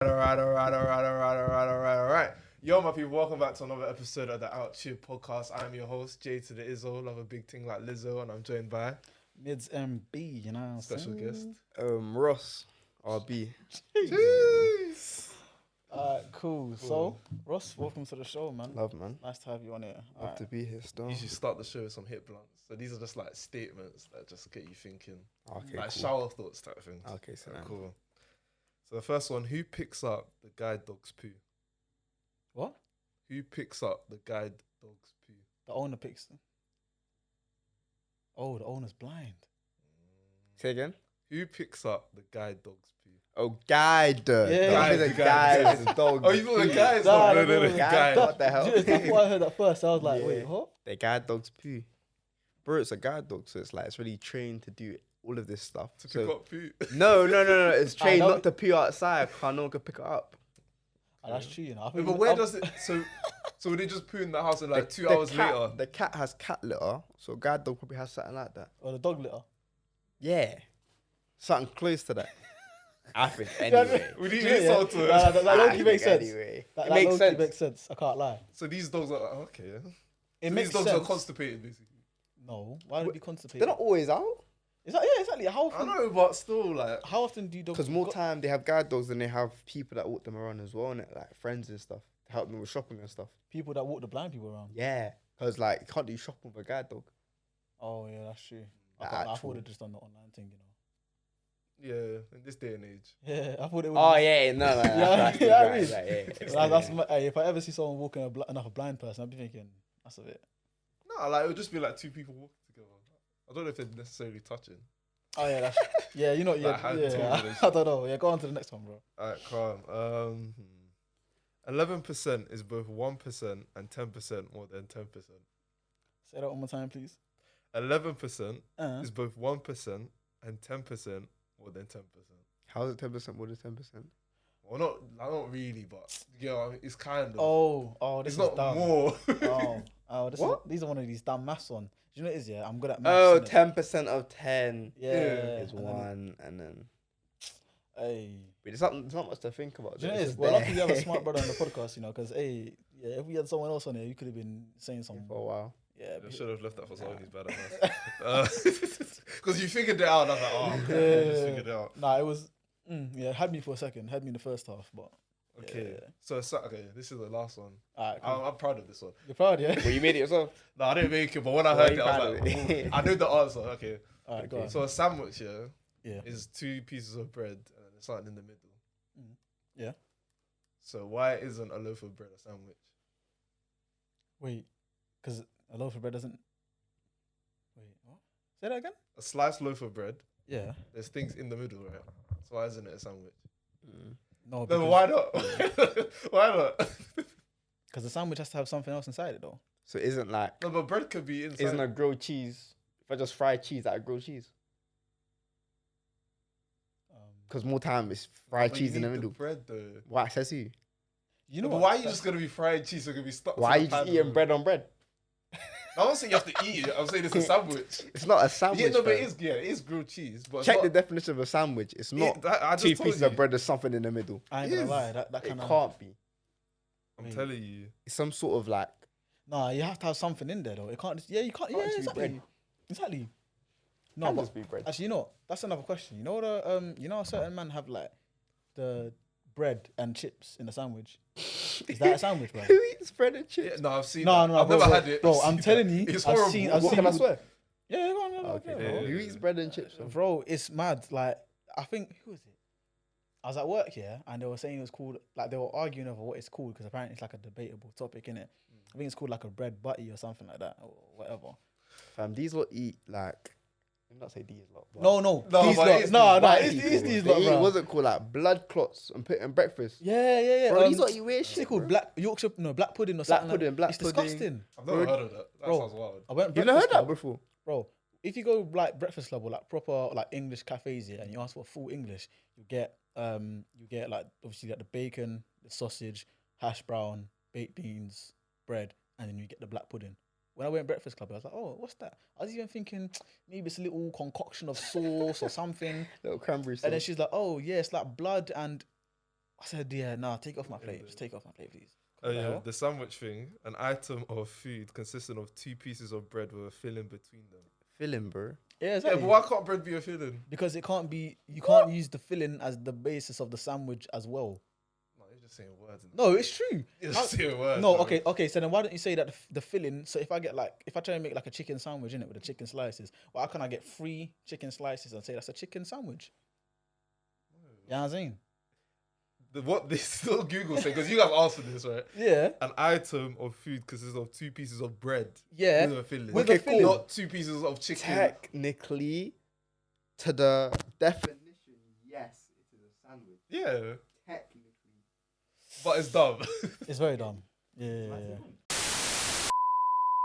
All right. Yo, my people, welcome back to another episode of the Out Cheer podcast. I'm your host, Jay to the Izzo. Love a big thing like Lizzo, and I'm joined by Mids MB, you know what I'm special saying? guest. Ross, RB. Jeez. Cool. So, Ross, welcome to the show, man. Love, man. Nice to have you on here. Love to be here still. You should start the show with some hit blunts. So these are just like statements that just get you thinking, Okay, like cool. shower thoughts type thing. Okay, so then. Cool. So the first one: who picks up the guide dog's poo? What? Who picks up the guide dog's poo? The owner picks them. Oh, the owner's blind. Say again. Who picks up the guide dog's poo? Oh, guide. Yeah. The Guide. guide. Dog. Oh, you thought the guy's Nah, dog? No, no, guide. What the hell? That's why I heard that first. I was like, Yeah. wait, what? The guide dog's poo. Bro, it's a guide dog, so it's like it's really trained to do all of this stuff. To So- pick up poo. No. It's trained know. not to poo outside. Cause no one can pick it up. Oh, that's true, you know. I Yeah, think but where does it? So would they just poo in the house and like 2 hours later? The cat has cat litter, so guide dog probably has something like that. Or the dog litter. Yeah, something close to that. I think anyway. We need Yeah, yeah. insult to That it. low-key makes sense. Anyway. That It makes low-key sense. makes sense. I can't lie. So these dogs are okay. Yeah. It So makes these dogs sense. are constipated, basically. No, why would it be constipated? They're not always out. Is that, yeah, exactly. How I often? know, but still, like, How often do you dogs? Because more time they have guide dogs than they have people that walk them around as well, and like friends and stuff to help them with shopping and stuff. People that walk the blind people around. Yeah, because like you can't do shopping with a guide dog. Oh yeah, that's true. I The thought actual- they'd just done the online thing, you know. yeah, in this day and age. Yeah, I thought it would. Oh yeah, no, Yeah, that's yeah, I right, mean- right, yeah. Hey, if I ever see someone walking a blind person, I'd be thinking that's a bit. No, like it would just be like two people walking together. I don't know if they're necessarily touching. Oh yeah, that's yeah. You know, yeah, Like, how to yeah. talk with I don't know. Yeah, go on to the next one, bro. All right, calm. 11% is both 1% and 10% more than 10%. Say that one more time, please. 11% Uh, is both 1% and 10% more than 10%. How's it 10% more than 10%? Well, not really, but yeah, I mean, it's kind of. oh, it's this is not dumb. more. This What? these are one of these dumb maths ones. Do you know what it is? Yeah, I'm good at maths. Oh, innit? 10% of 10 Yeah, is and then- 1, and then Hey, but it's not much to think about. do you know it's what it is? just Well, there. luckily you have a smart brother on the podcast, you know, because hey, yeah, if we had someone else on here, you could have been saying something. for a while. Yeah, I but- should have left that for someone who's bad at maths. Because you figured it out. And I was like, oh, okay, I just figured it out. Nah, it was. It had me for a second. Had me in the first half, but Okay. yeah. So, okay, this is the last one. Alright, cool. I'm proud of this one. You're proud, yeah? Well, you made it yourself. No, I didn't make it, but when I Why heard are you it, I proud was of like, it? "Ooh." I knew the answer. Okay. Alright, go on. So a sandwich, yeah, Yeah. is 2 pieces of bread and there's something in the middle. Yeah. So why isn't a loaf of bread a sandwich? Wait, because a loaf of bread doesn't. Wait, what? Say that again? A sliced loaf of bread, Yeah. there's things in the middle, right? So why isn't it a sandwich? No, No, because but why not? Why not? the sandwich has to have something else inside it, though. So it isn't like No, but bread could be inside. isn't a grilled cheese? If I just fry cheese, that a grilled cheese. Because more time it's fried But cheese you in the need middle. bread though. Why says you? You No, know but what? why are you just gonna be fried cheese? So it can be stuck. Why are to you the just pan eating or- bread on bread? I don't say you have to eat it. I'm saying it's a sandwich. It's not a sandwich. Yeah, no, but fam. it is grilled cheese. But it's Check not, the definition of a sandwich. It's not I just two told pieces you. of bread. There's something in the middle. I ain't It gonna is. lie. That It kind of. can't be. I'm telling you. It's some sort of like Nah, you have to have something in there, though. It can't just. Yeah, you can't. Can't Yeah, just be exactly. bread. Exactly. No, can't but just be bread. actually, you know, what? That's another question. You know the you know, how certain man have like the bread and chips in a sandwich. Is that a sandwich, bro? Who eats bread and Yeah, chips? no, I've seen. No, that. no, I've bro, never bro, had it. bro, I've I'm seen telling that. you, it's I've horrible. seen- I've What seen can I you- swear? Yeah, go on, Okay. yeah, Who yeah. eats bread and chips? fam? bro. It's mad. Like I think who was it? I was at work here, and they were saying it was called. Like they were arguing over what it's called because apparently it's like a debatable topic, innit? I think it's called like a bread butty or something like that, or whatever. Fam, these lot eat like. Let me not say these lot. but No, No, these but lot. it's No, these no, white it's people, these they lot, eat, bro. what's it called? Like blood clots and put in breakfast. Yeah. Bro, these lot eat weird What's it shit. called? bro. Black Yorkshire, no, black pudding or Black something. pudding, like, black it's pudding. disgusting. I've never Bro, heard of that. That bro. sounds wild. I went You've never heard Breakfast that Club. before? Bro, if you go like breakfast club or like proper like English cafes here and you ask for full English, you get like obviously like the bacon, the sausage, hash brown, baked beans, bread, and then you get the black pudding. When I went breakfast club, I was like, oh, what's that? I was even thinking maybe it's a little concoction of sauce or something. Little cranberry sauce. And then she's like, oh yeah, it's like blood and I said, yeah, nah, take it off my plate. Just take it off my plate, please. Oh yeah, hell? the sandwich thing. An item of food consisting of 2 pieces of bread with a filling between them. Filling, bro. Yeah, Yeah, exactly. but why can't bread be a filling? Because it can't be. You can't use the filling as the basis of the sandwich as well. No, you're just saying words. No, it's true. You're just saying words. No, bro. okay. So then why don't you say that the filling? So if I try and make like a chicken sandwich in it with the chicken slices, why can't I get 3 chicken slices and say that's a chicken sandwich? You know what I'm saying? What they still Google say, because you guys answered this, right? Yeah. An item of food consists of 2 pieces of bread Yeah. with a filling. With a filling. Not 2 pieces of chicken. Technically, to the definition, yes, it is a sandwich. Yeah, Technically. but it's dumb. It's very dumb. Yeah.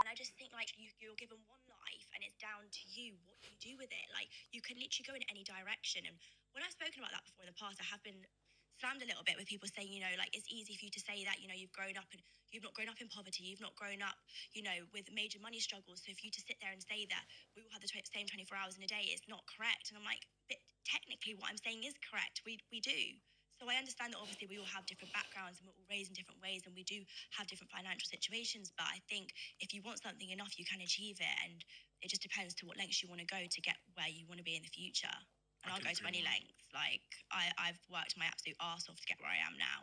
And I just think like you're given one life and it's down to you what you do with it. Like you can literally go in any direction. And when I've spoken about that before in the past, I have been slammed a little bit with people saying, you know, like it's easy for you to say that, you know, you've grown up and you've not grown up in poverty, you've not grown up, you know, with major money struggles. So for you to sit there and say that we all have the same 24 hours in a day, it's not correct. And I'm like, but technically what I'm saying is correct. We do. So I understand that obviously we all have different backgrounds and we're all raised in different ways and we do have different financial situations. But I think if you want something enough, you can achieve it. And it just depends to what lengths you want to go to get where you want to be in the future. And I'll go to any length. Like, I've worked my absolute arse off to get where I am now.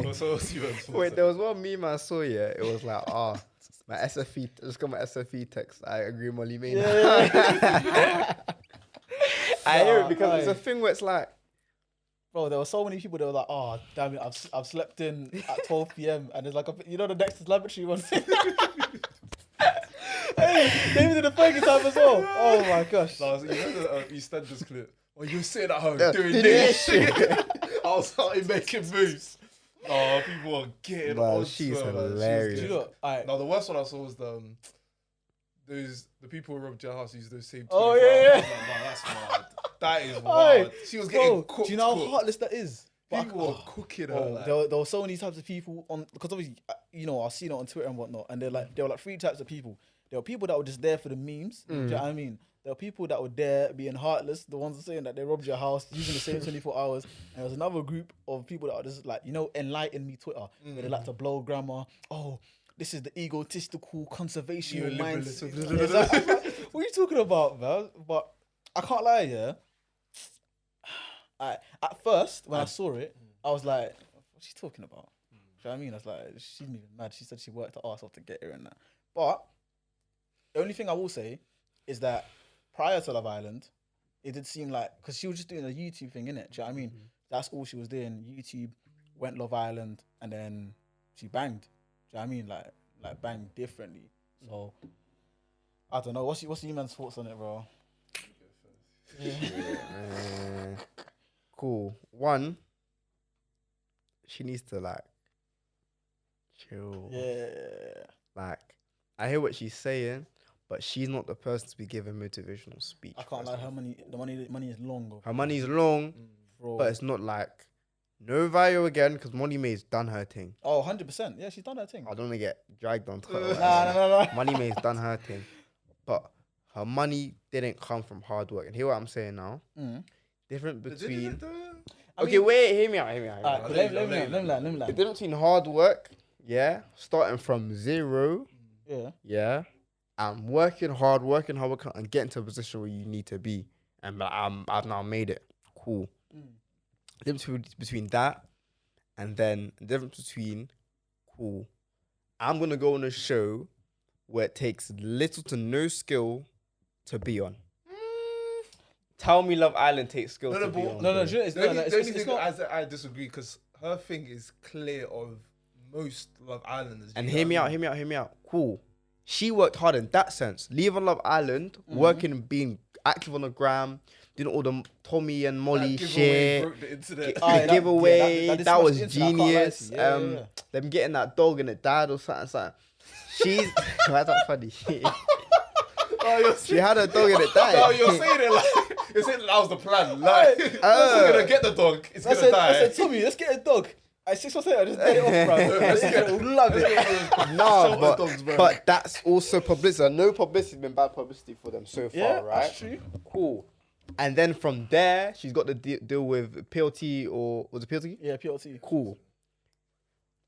What's you want to Wait, say? there was one meme I saw, yeah. It was like, my SFE, I just got my SFE text. I agree, Molly May. Yeah. I hear it Nah, because it's aye. a thing where it's like, Bro, there were so many people that were like, oh, damn it, I've slept in at 12 p.m. And there's like, you know, the next laboratory one. Hey, they even did the fucking time as well. Oh my gosh. No, you know the EastEnders clip? Well, you're sitting at home Yeah, doing doing this this shit. I was starting making moves. Oh, people are getting Wow, on she's to her, man. hilarious. Do you know, alright. No, the worst one I saw was the people who robbed your house use those same. Oh, 24 yeah, hours. I was like, nah, that's mad. That is wild. She was getting Bro, cooked. do you know how cooked. heartless that is? But People were cooking her. Oh, like. there were so many types of people on, because obviously, you know, I've seen it on Twitter and whatnot, and there were like 3 types of people. There were people that were just there for the memes. Do you know what I mean? There were people that were there being heartless, the ones saying that they robbed your house using the same 24 hours. And there was another group of people that were just like, you know, enlighten me Twitter, where they like to blow grammar. Oh, this is the egotistical conservation mindset. Neoliberalism. What are you talking about, man? But I can't lie, yeah. At first, when I saw it, I was like, what's she talking about? Do you know what I mean? I was like, she's even mad. She said she worked her ass off to get here and that. But the only thing I will say is that prior to Love Island, it did seem like, because she was just doing a YouTube thing, innit? Do you know what I mean? That's all she was doing. YouTube, went Love Island, and then she banged. Do you know what I mean? Like banged differently. So, I don't know. What's your man's thoughts on it, bro? man. Cool. One, she needs to like chill. Yeah. Like, I hear what she's saying, but she's not the person to be giving motivational speech. I can't lie. The money is long, bro. Her money's long, Bro. but it's not like no value again because Molly May's done her thing. Oh, 100%. Yeah, she's done her thing. I don't want to get dragged on Twitter. No. Money May's done her thing, but her money didn't come from hard work. And hear what I'm saying now. Difference between. Okay, wait. Hear me out. Alright, let me The difference between hard work, yeah, starting from zero, Yeah. and working hard, and getting to a position where you need to be. And I've now made it. Cool. The difference between that and then the difference between, cool, I'm going to go on a show where it takes little to no skill to be on. Tell me Love Island takes skill to be on. No, bro. do you know, it's The only it's thing not. I disagree, because her thing is clear of most Love Islanders. And you hear know me what I out, mean? Cool. She worked hard in that sense. Leaving Love Island, working and being active on the gram, doing all the Tommy and Molly That giveaway shit. broke the internet. The giveaway, that that smashed was the internet, I can't lie genius. to you. Yeah. Them getting that dog and it died or something. She's why that funny? Oh, you're She had a dog and it died. No, you're saying it like you're saying that was the plan. Like, it's gonna get the dog. It's I gonna die. said, Tommy, let's get a dog. At 6 months later, I just did it off, bro. Let's get- Love it. No, Show us dogs, bro. but that's also publicity. No publicity has been bad publicity for them so far, Yeah, right? that's true. Cool. And then from there, she's got to deal with PLT or was it PLT? Yeah, PLT. Cool.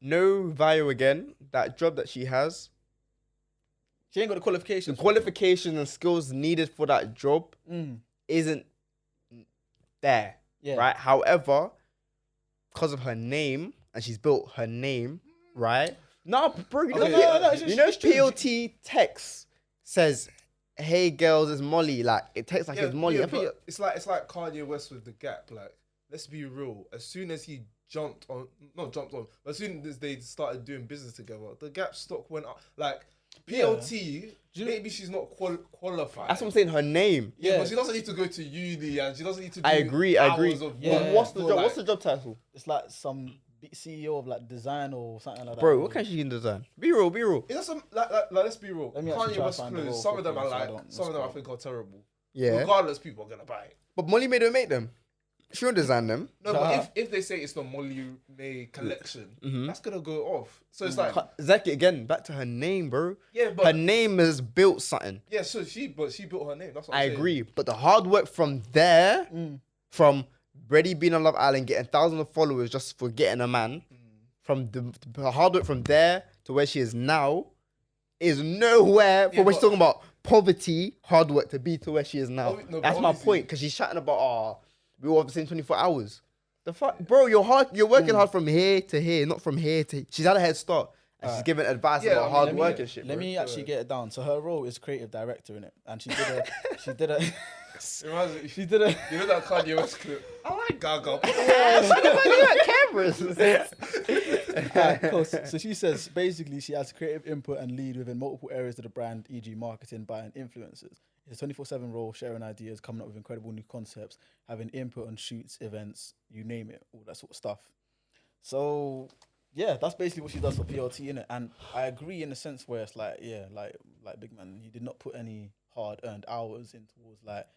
No value again. That job that she has, She ain't got the the qualifications. qualifications and skills needed for that job isn't there. Yeah. Right. However, because of her name, and she's built her name, right? No, bro, you know, no, it's you know true. PLT text says, "Hey girls, it's Molly." Like it texts like it's Molly. I think but it's like Kanye West with the Gap. Like, let's be real. As soon as he not jumped on, but as soon as they started doing business together, the Gap stock went up. Like PLT, maybe she's not qualified. that's what I'm saying. Her name. Yeah, but she doesn't need to go to uni, and she doesn't need to. Do I agree. hours of Yeah. work What's the for, job? like- What's the job title, It's like some CEO of like design or something like that. bro? What can she design? Be real. Be real. Is that some like let's be real. Let me actually Kanye try West to find the clothes. role Some of them I quickly so I like. don't Some of them I misquote. think are terrible. Yeah. Regardless, people are gonna buy it. But Molly May don't make them. She don't design them. No, but if they say it's the Molly May collection, that's gonna go off. So it's like, Exactly. Again, back to her name, bro. yeah, Her but name has built something. yeah, so she built her name. That's what I I'm saying. agree. But the hard work from there, from Brady being on Love Island, getting thousands of followers just for getting a man, from the hard work from there to where she is now, is nowhere for Yeah, when she's but- talking about poverty, hard work to be to where she is now. No, but That's my obviously- point. Because she's chatting about, we all have the same 24 hours. The fuck, bro, you're working hard from here to here, not from here to. She's had a head start. And she's giving advice Yeah, I about mean, hard let me- work and shit. Let bro. me actually get it down. So her role is creative director in it, and she did a It reminds me- she did a You know that Kanye West clip? I like Gaga. Cameras. Alright, cool. So she says basically she has creative input and lead within multiple areas of the brand, e.g., marketing, buying, influencers. It's a 24/7 role, sharing ideas, coming up with incredible new concepts, having input on shoots, events, you name it, all that sort of stuff. So yeah, that's basically what she does for PLT in it, and I agree in the sense where it's like, yeah, like big man, you did not put any hard-earned hours in towards like,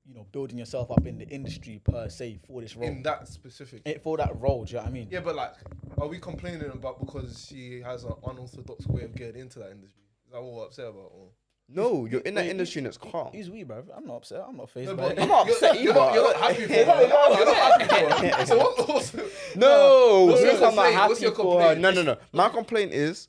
you know, building yourself up in the industry per se for this role. In that specific. For that role, do you know what I mean? Yeah, but like, are we complaining about because she has an unorthodox way of getting into that industry? Is that what we're upset about? Or? No, you're in that Wait, industry and it's calm. He's we, bro. I'm not upset. I'm not phased No, by but it. I'm not upset you're either. not happy for her. You're not happy for her. So what's No, what's your I'm not complaint? happy What's your for her. complaint? No. My complaint is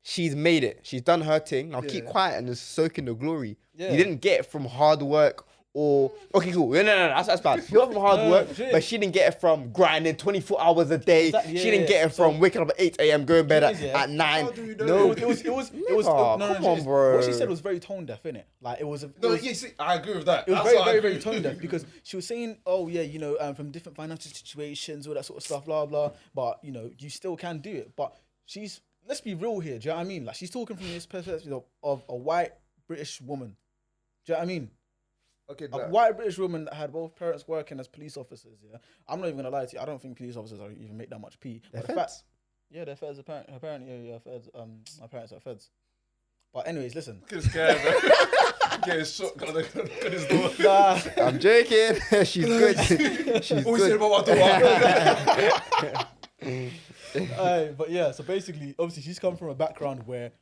she's made it. She's done her thing. Now keep quiet and just soak in the glory. Yeah. You didn't get it from hard work or okay, cool. No, that's bad. You got it from hard work, shit. but she didn't get it from grinding 24 hours a day. Exactly, She didn't yeah, get yeah. it from waking up at 8 a.m. going to bed It is, yeah. at 9. How do we know? No, It was Nigga, no, come on, bro. What she said was very tone deaf, innit? Like it was. No, yeah, see, I agree with that. It was That's very, what I very, agree very with. tone deaf because she was saying, "Oh yeah, you know, from different financial situations, all that sort of stuff, blah blah." But you know, you still can do it. But she's, let's be real here. Do you know what I mean? Like she's talking from this perspective of a white British woman. Do you know what I mean? Okay, A that- white British woman that had both parents working as police officers. Yeah, I'm not even gonna lie to you. I don't think police officers are even make that much pee. They're But the feds. fact, yeah, they're feds. Her parent, yeah, feds. My parents are feds. But anyways, listen. Look at this guy, man. Getting shot. Look at his door. Nah, I'm joking. She's good. She's What we said good. about my daughter? but yeah, so basically, obviously, she's come from a background where,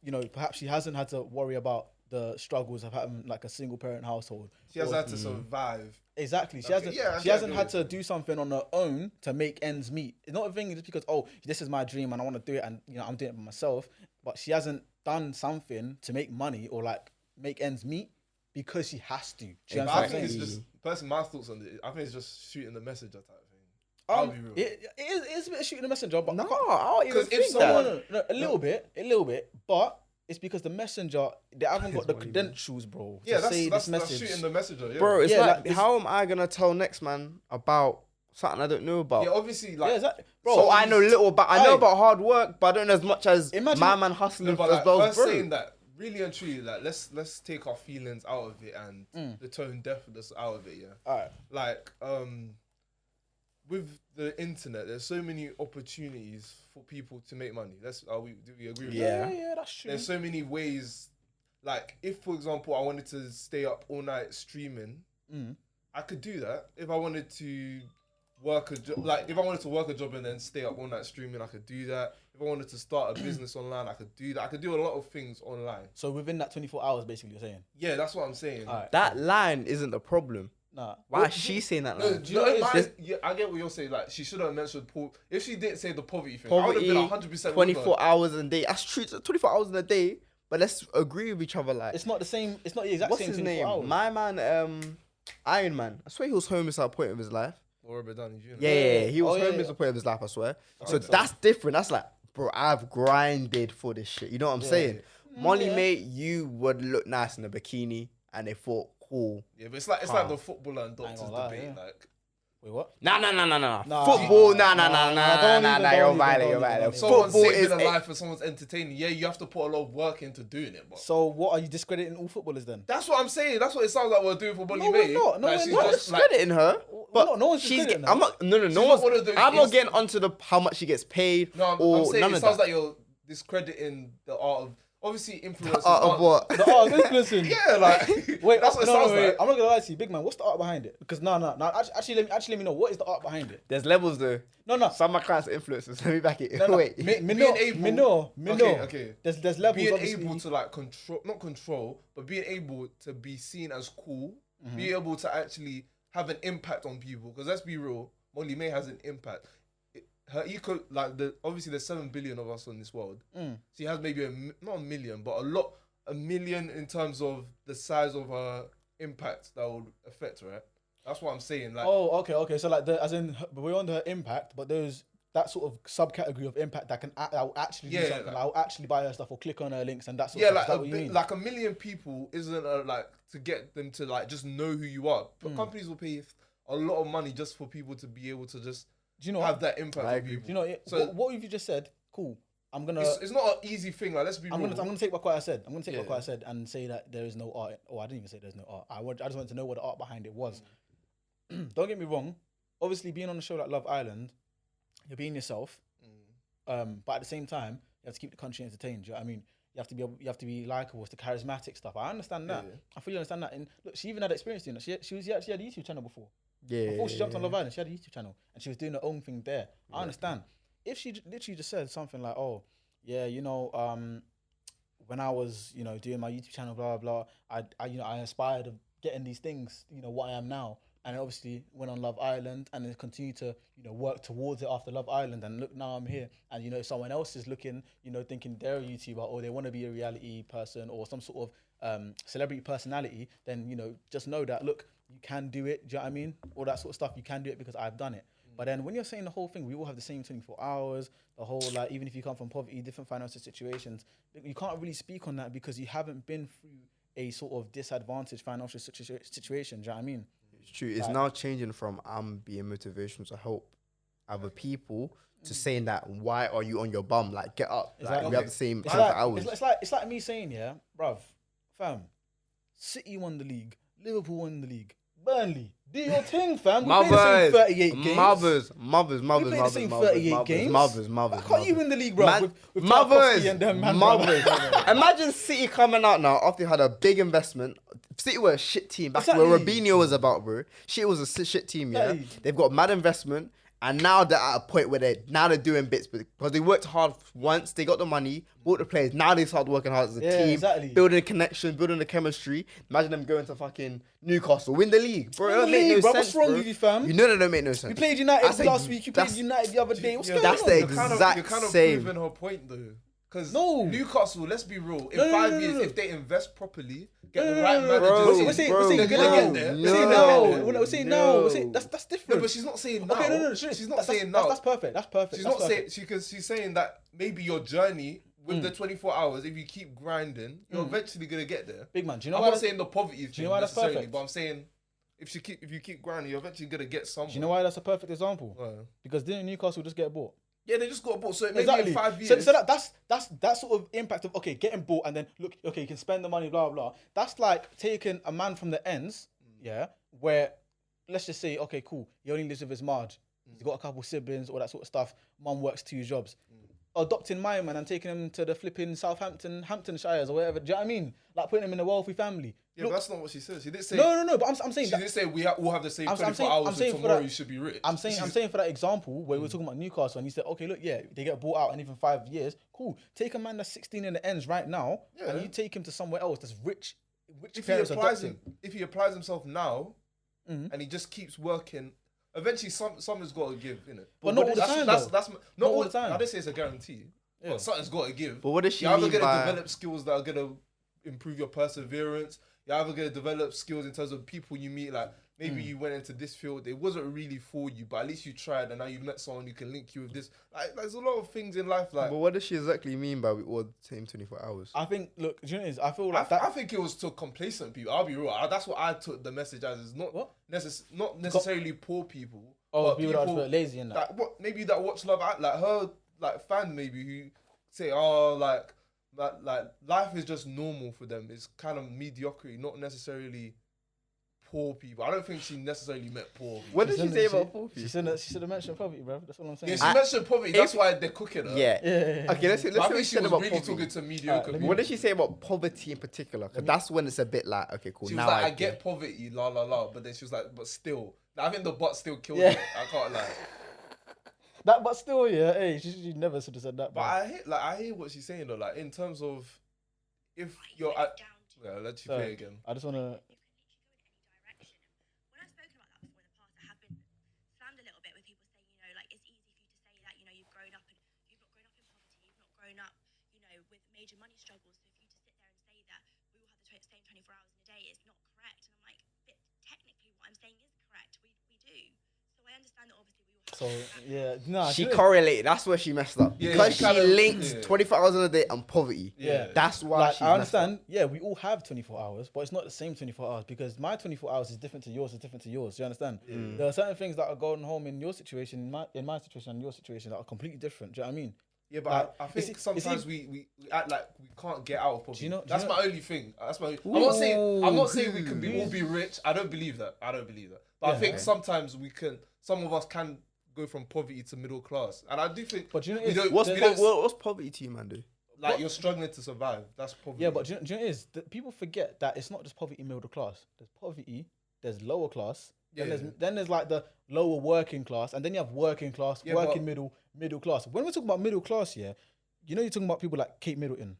you know, perhaps she hasn't had to worry about the struggles of having like a single parent household. She has had to survive. Exactly. She Okay, hasn't. yeah, I she get hasn't it. had to do something on her own to make ends meet. It's not a thing just because this is my dream and I want to do it and you know I'm doing it by myself. But she hasn't done something to make money or like make ends meet because she has to. Do you But understand I what I'm think saying? it's just, personally, my thoughts on it, I think it's just shooting the messenger type thing. I'll be real. It is a bit of shooting the messenger, but No, I don't even 'Cause if think someone- that. no, a little bit, but it's because the messenger they haven't got the credentials, bro. Yeah, to say that's this message. shooting the messenger. Yeah. Bro, it's Yeah, like, like, it's- how am I gonna tell next man about something I don't know about? Yeah, obviously, like, Yeah, exactly. Bro, So I know little about. I know Aye. about hard work, but I don't know as much as Imagine- my man no, hustling but as like, well, first bro. saying that, really and truly, like, let's take our feelings out of it and the tone deafness out of it. Yeah. Alright. Like, with the internet, there's so many opportunities for people to make money. Do we agree with that? Yeah, that's true. There's so many ways. Like, if for example I wanted to stay up all night streaming, I could do that. If I wanted to work a job, like if I wanted to work a job and then stay up all night streaming, I could do that. If I wanted to start a business online, I could do that. I could do a lot of things online. So within that 24 hours, basically, you're saying. Yeah, that's what I'm saying. Alright. That line isn't the problem. Nah. Why is she saying that? No, Like? do you know what it is? Yeah, I get what you're saying. Like, she should have mentioned if she didn't say the poverty thing, I would have been 100% 24 hours in a day. That's true. 24 hours in a day. But let's agree with each other. Like, It's not the same. It's not the exact what's same. his 24 name? hours. My man, Iron Man. I swear he was homeless at a point of his life. Robert Downey Jr. Yeah, he was Oh, yeah, homeless at a point of his life. I swear. So that's different. That's like, bro, I've grinded for this shit. You know what I'm saying? Molly, mate, you would look nice in a bikini, and they thought, cool. Yeah, but it's like the footballer and doctors debate. Like, Wait, what? Nah. Nah. Football, nah. You're don't violent. even. someone's Football saving is a life and someone's entertaining. Yeah, you have to put a lot of work into doing it. But So what are you discrediting all footballers then? that's what I'm saying. That's what it sounds like we're doing for Molly No, May. we're not. No, Like, we're she's not. just like, Discrediting her, but no one's she's. discrediting her. I'm not. No not one's. one of those I'm not instant- getting onto the how much she gets paid no, I'm or saying none it of sounds that. like you're discrediting the art of obviously influencers. Art of what? The art of influencing. Yeah, like Wait, that's what it sounds like. I'm not gonna lie to you, big man. What's the art behind it? Because no. Actually, let me know what is the art behind it. There's levels though. No. Some of my clients are influencers. Let me back it. No. Wait. Me no. Okay. There's levels. Being obviously. able to like not control, but being able to be seen as cool, be able to actually have an impact on people. Because let's be real, Molly May has an impact. Her obviously there's 7 billion of us in this world. She has maybe not a million, but a million in terms of the size of her impact that would affect her. Right? That's what I'm saying. Like, Oh, okay. So like, as in, we're on her impact, but there's that sort of subcategory of impact that will actually do something. Like, I'll actually buy her stuff or click on her links and that sort of stuff. Is that what you mean? like a million people isn't like to get them to like just know who you are. But companies will pay a lot of money just for people to be able to just have that impact on people. Do you know? So what have you just said? Cool. I'm gonna. It's not an easy thing. Like, let's be real. I'm gonna take what I said. I'm gonna take what I said and say that there is no art. I didn't even say there's no art. I just wanted to know what the art behind it was. Don't get me wrong. Obviously, being on a show like Love Island, you're being yourself. But at the same time, you have to keep the country entertained. Do you know what I mean? You have to be likable. It's the charismatic stuff. I understand that. Yeah. I fully understand that. And look, she even had experience doing that. She had a YouTube channel before. Yeah. Before she jumped on Love Island, she had a YouTube channel and she was doing her own thing there. Yeah. I understand. If she literally just said something like, "Oh, yeah, when I was, doing my YouTube channel, blah blah blah, I aspired of getting these things, what I am now." And obviously went on Love Island and then continued to, work towards it after Love Island. And look, now I'm here. And, if someone else is looking, thinking they're a YouTuber or they want to be a reality person or some sort of celebrity personality, then, just know that, look, you can do it. Do you know what I mean? All that sort of stuff. You can do it because I've done it. But then when you're saying the whole thing, we all have the same 24 hours, the whole, like, even if you come from poverty, different financial situations, you can't really speak on that because you haven't been through a sort of disadvantaged financial situation. Do you know what I mean? It's true. It's now changing from being motivational to help other people to saying that why are you on your bum? Like, get up. Like, we have the same 24 hours. It's like me saying, yeah, bruv, fam, City won the league, Liverpool won the league, Burnley, do your thing, fam. We played the same 38 games. Mothers. We played the same 38 games. Mothers. Why can't you win the league, bro? With mothers. Tarkovsky and them, man, Mothers. Imagine City coming out now after they had a big investment. City were a shit team. That's where Robinho was about, bro. Shit was a shit team, yeah. They've got mad investment. And now they're at a point where they're doing bits because they worked hard once, they got the money, bought the players. Now they start working hard as a team, building a connection, building the chemistry. Imagine them going to fucking Newcastle, win the league, bro. It don't make no sense, what's wrong with you, fam? You know that don't make no sense. We played United last week. You played United the other day. What's going on? That's the You're kind of same. proving her point though. Because No. Newcastle, let's be real, in 5 years, if they invest properly, get the right managers, Bro, We're saying they're gonna get there. We're saying no. That's different. No, but she's not saying now. Okay, no. She's not saying now. That's perfect. That's perfect. She's not saying she's saying that maybe your journey with the 24 hours, if you keep grinding, you're eventually gonna get there. Big man, do you know I'm why not saying the poverty thing why that's necessarily, perfect? but I'm saying if you keep grinding, you're eventually gonna get somewhere. Do you know why that's a perfect example? Why? Because didn't Newcastle just get bought? Yeah, they just got bought. So maybe in 5 years. So that's that sort of impact of getting bought and then look, you can spend the money, blah blah. That's like taking a man from the ends, where let's just say, okay, cool, he only lives with his Marge. He's got a couple siblings, all that sort of stuff. Mum works 2 jobs. Adopting my man and taking him to the flipping Hamptonshires or whatever. Do you know what I mean? Like putting him in a wealthy family. Yeah, but that's not what she said. She didn't say. No. But I'm saying she didn't say we all have the same 24 hours. So tomorrow you should be rich. I'm saying for that example where we were talking about Newcastle and you said, okay, look, they get bought out and even 5 years. Cool. Take a man that's 16 in the ends right now and you take him to somewhere else that's rich. If he applies himself now, and he just keeps working. Eventually, something's got to give, innit? But not all the time, though. That's Not all the time. I didn't say it's a guarantee, but something's got to give. But what does she You're either mean gonna by... develop skills that are gonna improve your perseverance. You're either gonna develop skills in terms of people you meet. Like maybe you went into this field, it wasn't really for you, but at least you tried, and now you met someone who can link you with this. Like, there's a lot of things in life. Like, But what does she exactly mean by we all the same 24 hours? I think. Look, do you know what it is? I feel I, like that. I think it was to complacent people. I'll be real. That's what I took the message as. Is not What? not necessarily poor people. Oh, but people that are lazy and that. Maybe that watch Love Act, like her like fan maybe who say, oh, like life is just normal for them. It's kind of mediocrity, not necessarily poor people. I don't think she necessarily meant poor people. What did she say about poor She people? should have mentioned poverty, bro. That's what I'm saying. Yeah, she mentioned poverty. That's why they're cooking her. Yeah. Yeah. Okay, let's But I see what think she she said was about really poverty. talking to mediocre people. What did she say about poverty in particular? Because that's when it's a bit like, okay, cool. She was now like, I get poverty, la la la. But then she was like, but still. I think the butt still killed Yeah. her. I can't lie. That, but still, yeah. Hey, she never should have said that. But Bro. I hear what she's saying though. Like in terms of if you're at, yeah, I'll let you play again. I just wanna. You can literally go in any direction. When I've spoken about that before in the past, I have been slammed a little bit with people saying, you know, like it's easy for you to say that, you know, you've grown up and you've not grown up in poverty, you've not grown up, you know, with major money struggles. So for you to sit there and say that we all have the same 24 hours in a day is not correct. And I'm like, but technically what I'm saying is correct. We do. So I understand that obviously we all have. So yeah, nah. She do you know- correlated. That's where she messed up. Yeah, Because she she kinda- links yeah. 24 hours in a day and poverty. Yeah. That's why Like, she I messed up. understand. Yeah, we all have 24 hours, but it's not the same 24 hours because my 24 hours is different to yours. Is different to yours. Do you understand? There are certain things that are going home in your situation, in my situation, and your situation that are completely different. Do you know what I mean? Yeah, but Like, I is think it- sometimes is we act like we can't get out of poverty. Do you know- That's do my you know- only thing. That's my. I'm not saying we can all be rich. I don't believe that. But I Yeah. think sometimes we can. Some of us can go from poverty to middle class, and I do think. But do you know we it's- don't. What's, we don't what's poverty to you, man, dude? like you're struggling to survive. That's poverty. Yeah, but do you know what it is? That people forget that it's not just poverty middle class. There's poverty, there's lower class, Yeah. then there's like the lower working class, and then you have working class, Yeah, working but- middle class. When we're talking about middle class, yeah, you know you're talking about people like Kate Middleton.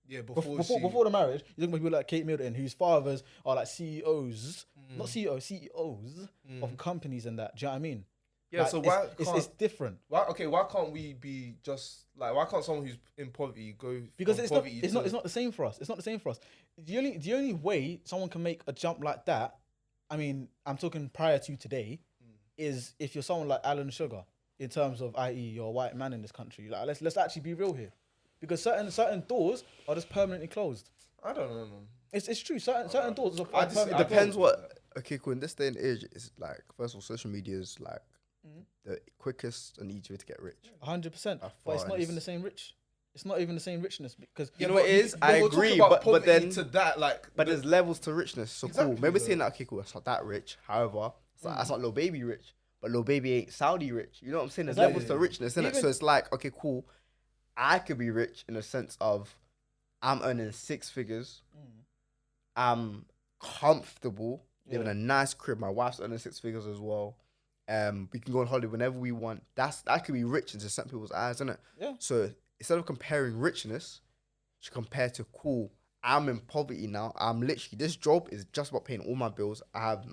yeah, Before the marriage, you're talking about people like Kate Middleton, whose fathers are like CEOs, not CEOs, CEOs of companies and that. Do you know what I mean? Yeah, Like, so why it's can't different why can't we be just like why can't someone who's in poverty go because from it's not poverty it's to, not it's not the same for us. It's not the same for us. The only way someone can make a jump like that, I mean, I'm talking prior to today, is if you're someone like Alan Sugar, in terms of i.e. you're a white man in this country. Like let's actually be real here, because certain doors are just permanently closed. I don't know, man. It's true. Certain doors are I just- permanently It I depends don't- what. Okay, cool. In this day and age, it's like, first of all, social media is like the quickest and easiest way to get rich. 100%. As But it's far not as- even the same rich. It's not even the same richness because You know what it is? I we're talking agree, about but poverty then to that like but there's levels to richness. So Exactly, cool. Maybe though. saying that, okay, cool, that's not that rich. However, that's not Lil Baby rich, but Lil Baby ain't Saudi rich. You know what I'm saying? There's Exactly. levels to richness, innit? Even- So it's like, okay, cool. I could be rich in the sense of I'm earning 6 figures. I'm comfortable, living Yeah. a nice crib. My wife's earning 6 figures as well. We can go on holiday whenever we want. That could be rich into some people's eyes, isn't it? Yeah. So instead of comparing richness, she compared to cool. I'm in poverty now. I'm literally, this job is just about paying all my bills. I have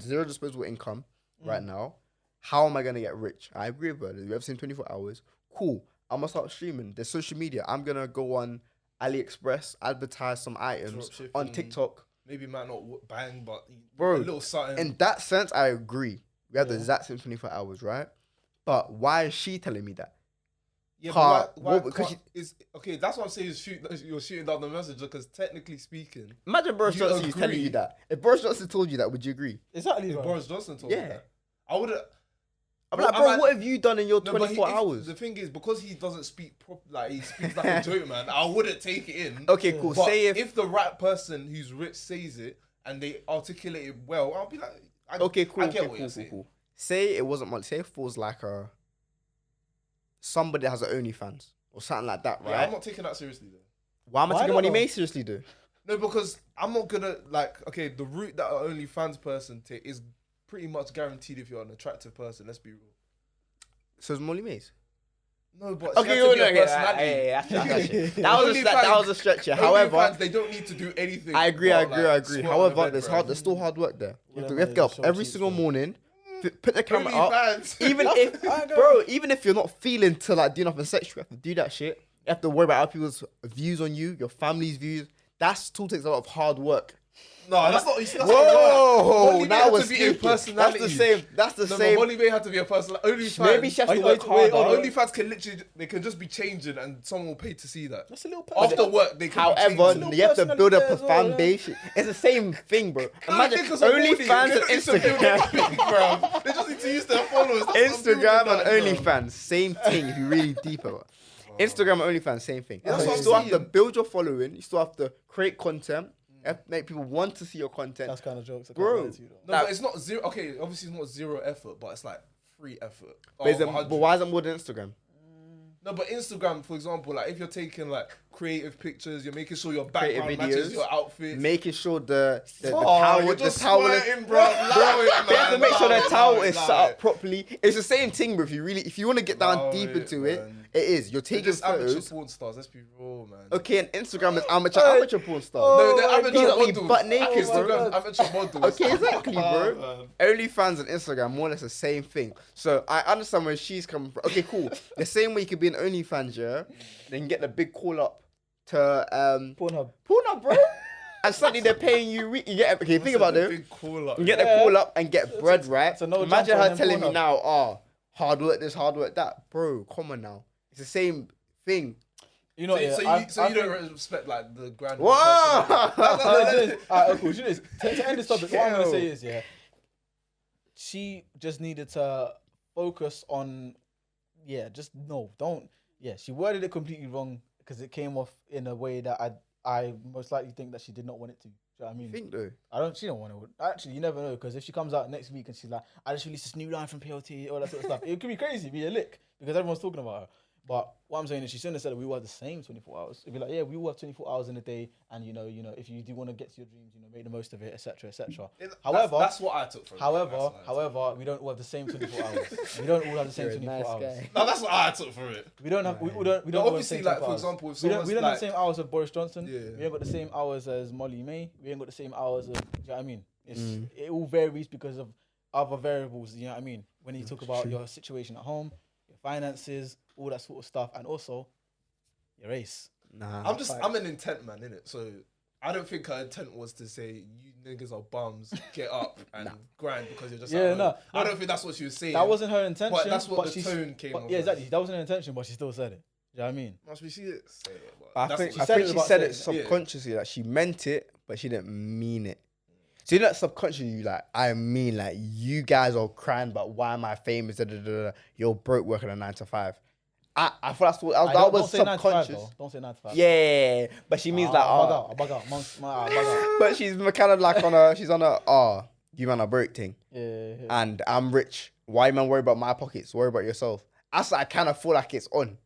0 disposable income right now. How am I gonna get rich? I agree with her. We have seen 24 hours. Cool. I'm gonna start streaming. There's social media. I'm gonna go on AliExpress, advertise some items on Dropshipping. TikTok. maybe might not bang, but Bro, a little something. In that sense, I agree. We have the exact same 24 hours, right? But why is she telling me that? yeah, Car- but why what- because can't- is okay. That's what I'm saying. You're shooting down the messenger because technically speaking, Imagine Boris You Johnson is telling agree. you that. If Boris Johnson told you that, would you agree? exactly. if bro. Boris Johnson told me Yeah. that, I would have. I'm like, bro, what have you done in your No, but 24 hours? The thing is, because he doesn't speak like he speaks like a joke, man. I wouldn't take it in. Okay, cool. But Say if the right person who's rich says it and they articulate it well, I'll be like, okay, cool, I get okay, what cool, you're cool, saying. cool. Say it wasn't money. Say if it was like somebody that has an OnlyFans or something like that, Yeah, right? I'm not taking that seriously though. Why am I Why taking not? Money May seriously, though? No, because I'm not gonna like. Okay, the route that an OnlyFans person take is pretty much guaranteed if you're an attractive person. Let's be real. So it's Molly Mays. No, but she Okay, had to be a okay, personality. that was a stretch. Yeah. However, OnlyFans, they don't need to do anything. I agree. but, like, However, squat on the bed, there's bro. there's still hard work there. You Yeah, have to man, get up it's so every cheap, single bro. morning. Put the camera up. OnlyFans. Even if you're not feeling to like do nothing sexual, you have to do that shit. You have to worry about other people's views on you, your family's views. That still takes a lot of hard work. No, that's not. You see, that's Whoa, Molly May now had we're to be a speaking. personality. That's the No, same. Molly May had to be a person. OnlyFans. Maybe she has to work wait, harder. hold on. OnlyFans can literally, they can just be changing, and someone will pay to see that. That's a little After work, they can However, be changing. you have to build up a personality as well, fan base. It's the same thing, bro. Imagine niggas are horny. OnlyFans They and don't need to build Instagram. anything, bruv. They just need to use their followers. That's what I'm Instagram building and that, bruv. OnlyFans, same thing. If you really deep about it. Instagram and OnlyFans, same thing. That's you what I'm still have to saying. build your following. You still have to create content. You have to make people want to see your content. That's kind of jokes. I can't Bro. lie to you, though. No, but it's not zero. Okay, obviously it's not zero effort, but it's like free effort. But why is it more than Instagram? No, but Instagram, for example, like if you're taking like creative pictures, you're making sure your Creative background matches videos. your outfit. Making sure the You're towel, the just towel, squirting, bro. Allow it, they have to man. make sure Allow the it, towel allow it, is allow set up it. properly. It's the same thing, bro. If you want to get down Allow deep it, into it, man. it is. You're They're taking just amateur photos. porn stars. Let's be real, man. Okay, and Instagram is amateur porn stars. No, they're my amateur God. models. Butt naked, bro. Instagram's amateur models. Okay, exactly, bro. Man. OnlyFans and Instagram, more or less the same thing. So I understand where she's coming from. Okay, cool. The same way you could be an OnlyFans, yeah, then get the big call up to Pornhub. bro. And suddenly they're paying you. You get okay. Think about it. Big call up. You get the call up and get bread, right? it's a no Imagine jumper her and then telling me Pornhub. now, hard work this, hard work that, bro. Come on now. It's the same thing. You know, So you don't respect like the grand. Whoa! Alright, cool. To end this topic, what I'm gonna say is, yeah, she just needed to focus on, she worded it completely wrong because it came off in a way that I most likely think that she did not want it to. Do you know what I mean? Think though. She don't want to. Actually, you never know, because if she comes out next week and she's like, I just released this new line from PLT, all that sort of stuff, it could be crazy, be a lick, because everyone's talking about her. But what I'm saying is, she shouldn't have said that we were the same 24 hours. It'd be like, yeah, we all have 24 hours in a day, and you know, if you do want to get to your dreams, make the most of it, etc., etc. However, that's what I took from it. However, we don't all have the same 24 hours. We don't all have the same 24 hours. No, that's what I took from it. We don't have. We don't. We No, don't. obviously, like for hours. example, if we don't someone's have like, the same hours as Boris Johnson. Yeah. We ain't got the same hours as Molly May. We ain't got the same hours of. Do you know what I mean? It all varies because of other variables. You know what I mean? When you talk about your situation at home, your finances, all that sort of stuff, and also your race. Nah. I'm an intent man, innit? So I don't think her intent was to say you niggas are bums, get up and grind because you're just at home. No. I don't think that's what she was saying. That wasn't her intention. But that's what the she's- tone came but off Yeah, as. exactly. That wasn't her intention, but she still said it. Do you know what I mean? Must be she didn't say it. But I that's think what said it she about said it saying it. subconsciously. Like she meant it, but she didn't mean it. So you know that subconsciously, you like, I mean, like you guys are crying, but why am I famous? Da, da, da, da. You're broke working a 9 to 5. I thought that's what that was don't say 9 to 5, subconscious. though. Don't say 9 to 5. Yeah, but she means like, I'll bug out. Bug out. but she's kind of like she's on a you man are broke thing, Yeah. and I'm rich. Why man worry about my pockets? Worry about yourself. That's I kind of feel like it's on,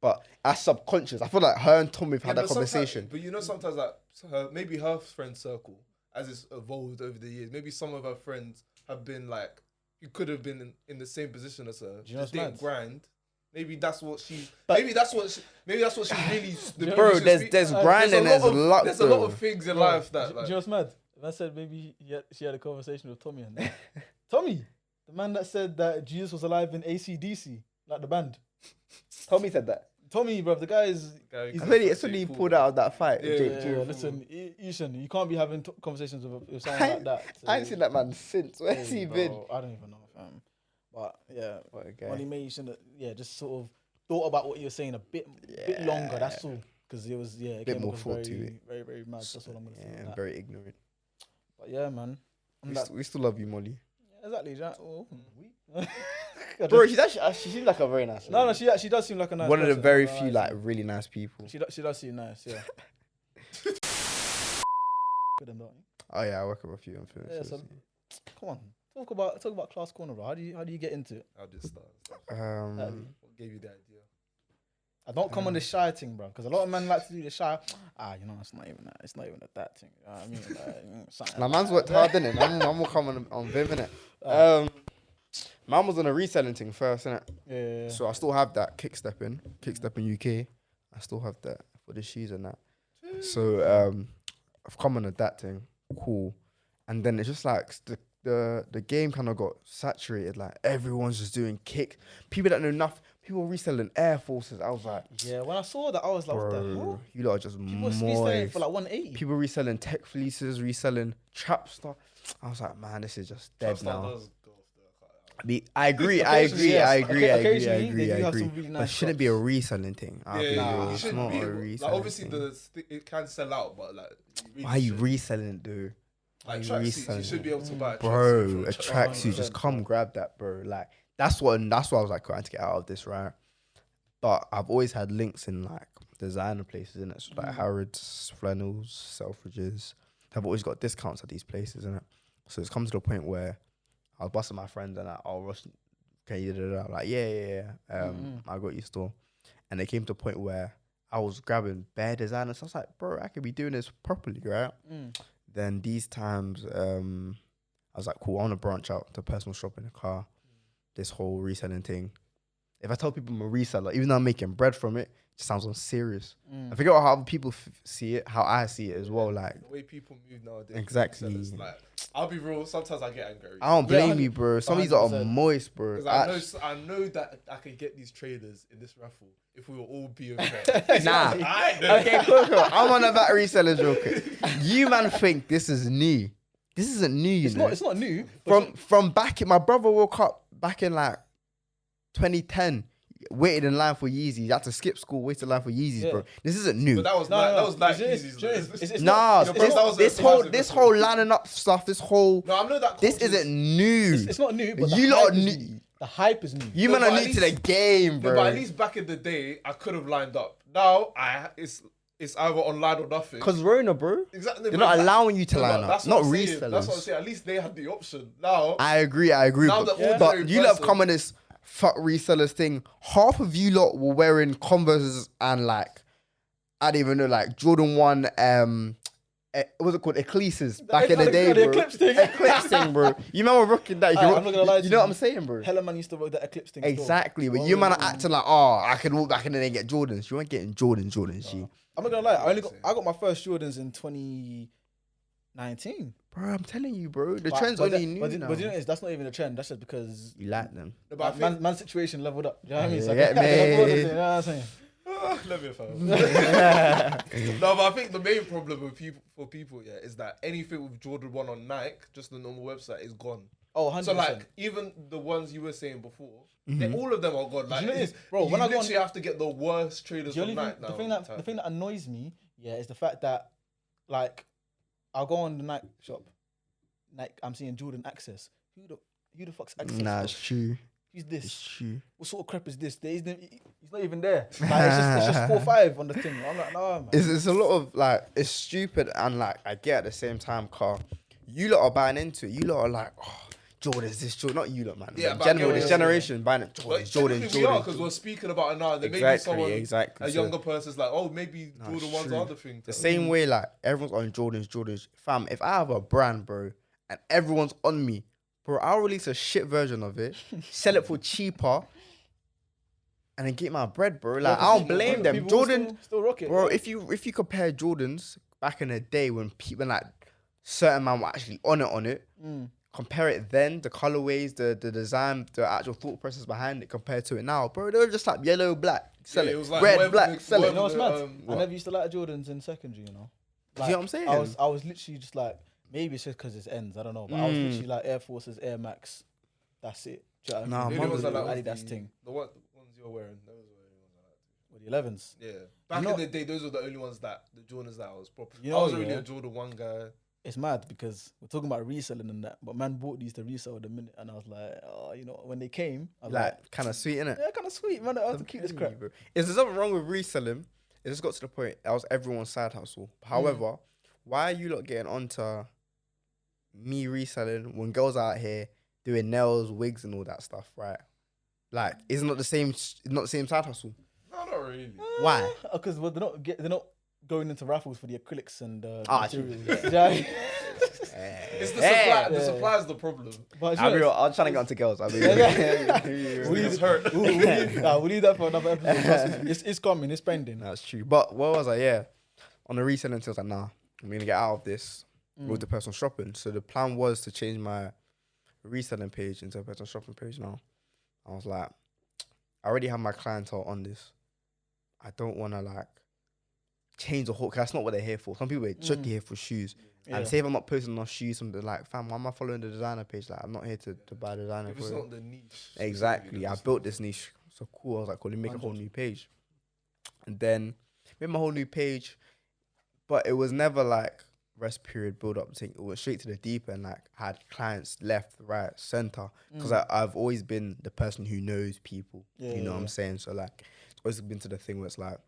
but that's subconscious. I feel like her and Tommy have had that but sometimes- conversation. But you know, sometimes like maybe her friend circle, as it's evolved over the years, maybe some of her friends have been like, you could have been in the same position as her. Do you know Just didn't what's grind. Maybe that's what she. But- maybe that's what she really. Bro, there's grinding, there's luck. There's a lot of things in life that. Do Like, you know what's mad? Man said maybe she had a conversation with Tommy and that. Tommy, the man that said that Jesus was alive in AC/DC, like the band. Tommy said that. Tommy, bro, the guy is. Guy- It's when he pulled out of that fight. Yeah, Jake yeah, Paul. Yeah, listen, Ishan, you can't be having conversations with someone like that. I ain't seen that man since. Where's Hey, he bro, been? I don't even know, fam. But yeah, What a guy. Molly May, you shouldn't. Yeah, just sort of thought about what you were saying a bit longer. That's all, because it was it Bit came more across thought very, to it. very, very mad. That's all I'm gonna say. on Yeah, that. very ignorant. But yeah, man. We still love you, Molly. Exactly, Jack. Oh, Bro, she seems like a very nice. No, lady. she actually does seem like a nice. One of the person. very Like, few like really nice people. She does seem nice, yeah. With them, don't you? Oh yeah, I work with a few influencers. Yeah, so come on, talk about Class Corner, bro. How do you get into it? How did it start? What gave you the idea? I don't come on the shy thing, bro, because a lot of men like to do the shy. It's not even that. It's not even that thing. You know what I mean, something my like man's that. worked hard, didn't it? I'm gonna come on Vim, innit? Mine was on a reselling thing first, innit? Yeah. So I still have that kickstepping UK. I still have that for the shoes and that. So I've come on a that thing, cool. And then it's just like the game kind of got saturated. Like everyone's just doing kick. People that know nothing. People reselling Air Forces. I was like, Yeah, when I saw that, I was like, what the bro, hell? you lot are just People reselling it for moist. like 180. People reselling tech fleeces, reselling trap stuff. I was like, man, this is just dead Trapstar now. does go off the- I agree. Occasionally, yes. Occasionally, they do I have agree. some really But nice shouldn't be a drops. reselling thing. I'll be Yeah, real. it It's shouldn't not be. a Like, reselling obviously, thing. it can sell out, but like, you Why really you should. reselling it, dude? Like you tracksuits, you reselling should be able to buy a Bro, tracksuit from a tracksuit, just come grab that, bro. Like that's what I was like trying to get out of this, right? But I've always had links in like designer places, innit? So like Harrods, Flannels, Selfridges. I've always got discounts at these places, innit? So it's come to the point where I was busting my friends and I'll rush. Okay, I'm like, yeah. I got your store, and it came to a point where I was grabbing bare designers. So I was like, bro, I could be doing this properly, right? Then these times, I was like, cool, I want to branch out to personal shop in the car. This whole reselling thing. If I tell people I'm a reseller, even though I'm making bread from it, it just sounds unserious. I forget how other people see it, how I see it as well. Like the way people move nowadays. Exactly. Resellers, like, I'll be real. Sometimes I get angry. I don't blame you, bro. Some of these are 100%. moist, bro. Because I know that I could get these traders in this raffle if we were all being fair. Nah. I know. Okay, cool. I'm on about resellers real quick. You man think this is new. This isn't new, you know. It's not new. but From back in, my brother woke up back in like 2010, waited in line for Yeezys. You had to skip school, wait in line for Yeezys, Yeah. bro. This isn't new. But that was No, like, no, that was like it's- Yeezys, it's- though. it's Nah, not- it's not- this whole lining up stuff, this whole, No, I know that. this culture's- isn't new. It's not new, but You the lot hype are is new. new. The hype is new. You No, man are but at new to the least- game, No, bro. but at least back in the day, I could have lined up. Now it's either online or nothing. Because Rona, bro. Exactly, They're but not that- allowing you to No, line but up. that's Not what I'm saying. resellers. That's what I'm saying. At least they had the option. Now I agree. Now But, the ordinary but you lot have person- come on this fuck resellers thing. Half of you lot were wearing Converse and like, I don't even know, like Jordan 1, what's it called? Eclipses back in the day, the bro. Eclipse thing. Eclipse thing, bro. You man were rocking that. I'm not gonna lie to You know what you. I'm saying, bro? Hella man used to rock that Eclipse thing. still. Exactly. But Oh, you man yeah. are acting like, oh, I could walk back in and get Jordans. You weren't getting Jordans, G. I'm not gonna lie. I got my first Jordans in 2019. Bro, I'm telling you, bro. The But- trend's but only that- new but, now. but you know, that's not even a trend. That's just because You like them. No, but I think, man's situation leveled up. Do you know what I mean? So Yeah, I can afford mate. it, you know what I'm saying? let me fam. No, but I think the main problem with people, yeah, is that anything with Jordan 1 on Nike, just the normal website, is gone. Oh, 100%. So like even the ones you were saying before, all of them are gone. Like you know what it is? it's- Bro, you when I go on- literally have to get the worst traders The from only Nike thing, now. the thing that annoys me, yeah, is the fact that, like, I'll go on the Nike shop, Nike, I'm seeing Jordan Access. Who the fuck's Access? Nah, bro? it's true. Who's It's this? true. What sort of crap is this? He's not even there. Like, it's just 4-5 on the thing. I'm like, no, man. It's a lot of like, it's stupid and like, I get at the same time, Carl. You lot are buying into it. You lot are like, oh, Jordan's this, Jordan. Not you lot, man. Yeah, Like, but I get general, what this you're saying. generation buying it. But Jordan. technically we are because we're speaking about it now. And then maybe Exactly, someone, exactly. a So- younger person's like, oh, maybe No, Jordan it's 1's true. are the thing. The same way, like, everyone's on Jordans. Fam, if I have a brand, bro, and everyone's on me, bro, I'll release a shit version of it, sell it for cheaper, and then get my bread, bro. Like, I don't blame them. People will Jordan, still rock it. bro, if you compare Jordans back in the day when people, like, certain man were actually on it, compare it then, the colorways, the design, the actual thought process behind it compared to it now, bro, they were just like yellow, black, sell Yeah, it. it was like Red, whatever black, the- sell it. You know what's whatever mad? the, I never used to like Jordans in secondary, you know. You know what I'm saying? I was literally just like, maybe it's just because it's ends, I don't know. But I was literally like Air Forces, Air Max. That's it. Do you know Nah, what I mean? mine Maybe was it was like like Adidas thing. The ones you're wearing, those were the only ones I liked. With the 11s. Yeah. Back know- in the day, those were the only ones the Jordans that I was proper. You I know, was already yeah. a Jordan 1 guy. It's mad because we're talking about reselling and that, but man bought these to resell the minute, and I was like, oh, you know, when they came, I was Like, kind of sweet, innit? yeah, kind of sweet, man. I have to keep this crap. Bro. Is there something wrong with reselling? It just got to the point that was everyone's side hustle. However, why are you lot getting onto me reselling when girls out here doing nails, wigs, and all that stuff, right? Like, it's not the same. It's not the same side hustle. No, not really. Why? Because they're not going into raffles for the acrylics and Ah, materials. true. Do you know what I mean? It's the supply. The supply is the problem. But I'm trying to get onto girls. we'll leave that for another episode. Trust me. It's coming. It's pending. That's true. But what was I? Yeah, on the reselling, I was like, nah, I'm gonna get out of this with the personal shopping. So the plan was to change my reselling page into a personal shopping page. Now, I was like, I already have my clientele on this. I don't want to like change the whole. Cause that's not what they're here for. Some people are strictly here for shoes. Yeah. And say if I'm not posting on shoes, something like, fam, why am I following the designer page? Like, I'm not here to buy designer. If it's not the niche. Exactly. I built this niche. So cool. I was like, cool, let me make a whole new page. And then made my whole new page. But it was never like rest period build up thing. It was straight to the deep end. Like, I had clients left, right, center. Because I've always been the person who knows people. You know what I'm saying? So like, it's always been to the thing where it's like,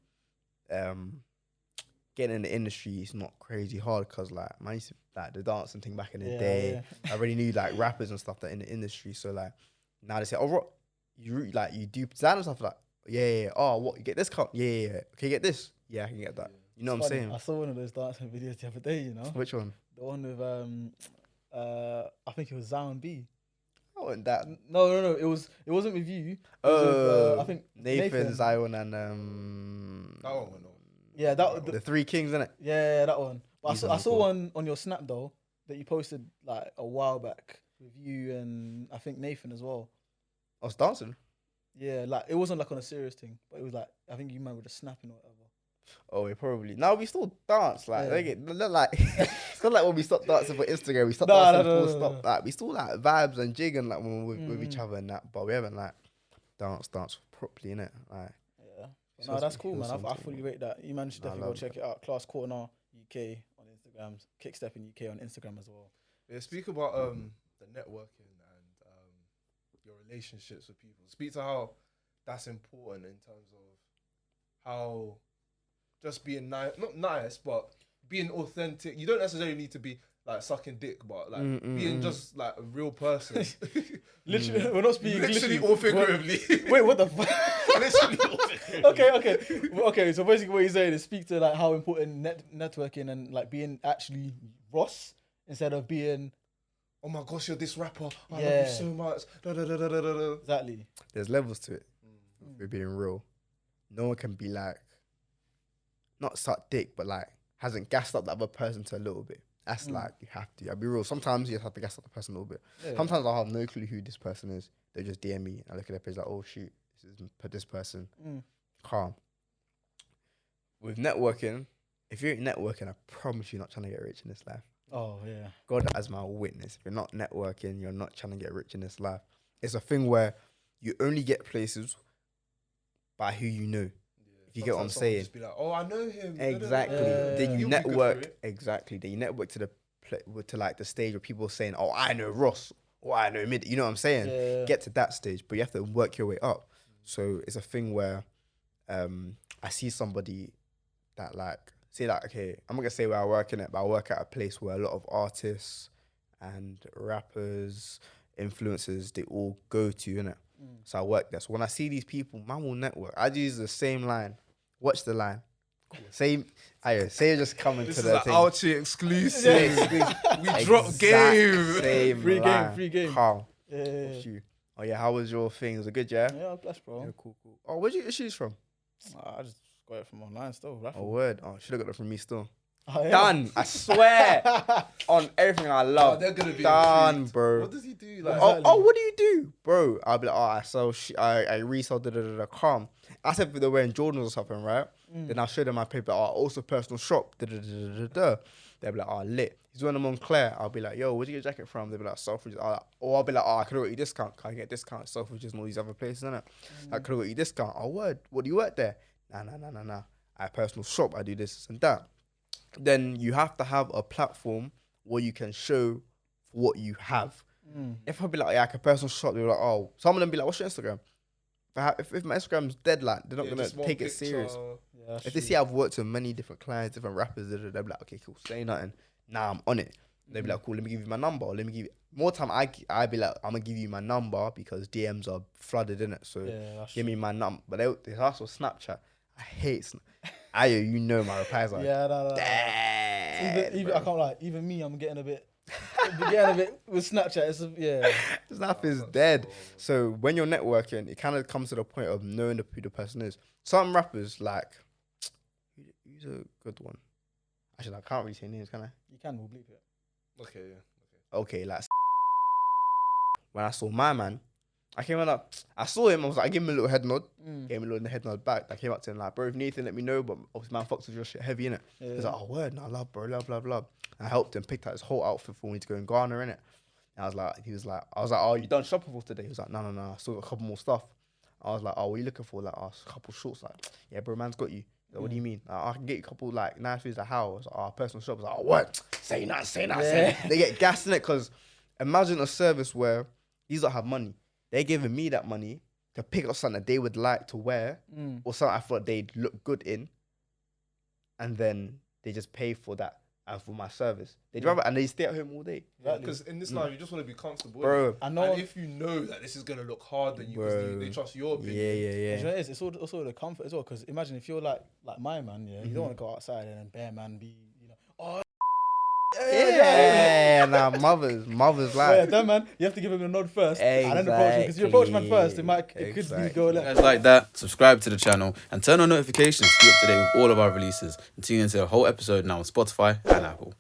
getting in the industry is not crazy hard because like I used to like the dancing thing back in the day. I already knew like rappers and stuff that in the industry. So like now they say, oh, you do design and stuff like, yeah. Oh, what, you get this cut? Yeah. Okay, get this. Yeah, I can get that. You know what I'm saying? I saw one of those dancing videos the other day. You know which one? The one with I think it was Zion B. I wasn't that. No. It wasn't with you. Oh, I think Nathan, Zion, and That one went on. Yeah, the Three Kings, innit? Yeah, that one. But I saw cool. one on your Snap though that you posted like a while back with you and I think Nathan as well. I was dancing. Yeah, like it wasn't like on a serious thing, but it was like I think you might were just snapping or whatever. Oh, we probably. No, we still dance. Like, not like it's not like when we stopped dancing for Instagram. We stopped dancing full stop. Like, we still like vibes and jigging like when we're with each other and that. But we haven't like dance properly, innit? Like, yeah. No, that's cool, man. I fully rate that. You man should definitely go check it out. Class Corner UK on Instagram, KicksteppingUK on Instagram as well. Yeah, speak about the networking and your relationships with people. Speak to how that's important in terms of how just being nice, not nice, but being authentic. You don't necessarily need to be like sucking dick, but like being just like a real person. Literally, we're not speaking literally or figuratively. Wait, what the fuck? Literally or figuratively. Okay. So basically, what you're saying is speak to like how important networking and like being actually Ross instead of being. Oh my gosh, you're this rapper. I love you so much. Exactly. There's levels to it. We're being real. No one can be like, not suck dick, but like hasn't gassed up the other person to a little bit. That's like, you have to. I'll be real. Sometimes you just have to gas up the person a little bit. Yeah. Sometimes I have no clue who this person is. They just DM me. I look at their page like, oh shoot, this person. Calm. With networking, if you're networking, I promise you're not trying to get rich in this life. Oh yeah. God as my witness. If you're not networking, you're not trying to get rich in this life. It's a thing where you only get places by who you know. You get what I'm saying? Just be like, oh, I know him. Exactly. Then you network. Exactly. Then you network to like the stage where people are saying, oh, I know Ross, or I know Mid. You know what I'm saying? Yeah. Get to that stage, but you have to work your way up. So it's a thing where I see somebody that like, say like, okay, I'm not gonna say where I work in it, but I work at a place where a lot of artists and rappers, influencers, they all go to, innit? So I work there. So when I see these people, man will network. I use the same line. Watch the line. Same. Say you're just coming this to is the an thing. Ouchie exclusive. We drop game. Same Free line. game. Calm. Yeah. Oh yeah, how was your thing? Was it good, yeah? Yeah, bless, bro. Yeah, cool. Oh, where'd you get your shoes from? I just got it from online still. Oh, word. Oh, should have got it from me still. Oh, yeah. Done. I swear. On everything I love. Oh, they're gonna be done, intrigued. bro. What does he do? Like, Oh, what do you do, bro? I'll be like, I sell. I resell. Calm. I said if they're wearing Jordans or something, right? Then I'll show them my paper. Also personal shop. They'll be like, lit. He's wearing them on Claire. I'll be like, yo, where'd you get your jacket from? They'll be like, Selfridges. Or I'll be like, I could have got you discount. Can I get discount? Selfridges and all these other places, innit? I could have got you discount. Oh, word. What do you work there? Nah. I have personal shop. I do this and that. Then you have to have a platform where you can show what you have. If I be like, yeah, I can personal shop, they're like, oh, some of them be like, what's your Instagram? If my Instagram's dead, like, they're not gonna take it serious. Yeah, if they see I've worked with many different clients, different rappers, they'll be like, okay, cool, say nothing. Nah, I'm on it. They'll be like, cool, let me give you my number. Let me give you more time. I be like, I'm gonna give you my number because DMs are flooded in it. So give me my number. But they also Snapchat. I hate you know my replies are yeah, no. dead, Even I can't lie. Even me, I'm getting a bit Began a bit with Snapchat. Snap is dead. So when you're networking, it kind of comes to the point of knowing who the person is. Some rappers, like, who's a good one? Actually, I can't really say names, can I? You can, we'll bleep it. Okay, yeah. Okay, like, when I saw my man, I came up, I saw him, I was like, I gave him a little head nod, gave him a little head nod back. I came up to him like, bro, if Nathan, let me know, but obviously man fucks with your shit heavy, innit? Yeah. He was like, oh, word, nah, love, bro, love. I helped him, picked out his whole outfit for me to go in Ghana, innit? And I was like, oh, you done shopping for today? He was like, no, I still got a couple more stuff. I was like, oh, what are you looking for? Like, oh, a couple shorts. Like, yeah, bro, man's got you. Like, what do you mean? I can get you a couple, like, nice things. Like, how? I was like, oh, personal shop. I was like, oh, what? Say that. They get gas in it, because imagine a service where these don't have money. They're giving me that money to pick up something that they would like to wear or something I thought they'd look good in, and then they just pay for that and for my service. They'd rather, and they stay at home all day. Because in this life, you just want to be comfortable. Bro. Innit? I know. And if you know that this is going to look hard on you because they trust your opinion. Yeah. You know, it's also the comfort as well, because imagine if you're like my man, you don't want to go outside and then bare man be, oh, nah, mothers like. Yeah, that man, you have to give him a nod first, and then approach him, because you approach man first, it could be go left. Guys like that, subscribe to the channel and turn on notifications to be up to date with all of our releases. And tune into the whole episode now on Spotify and Apple.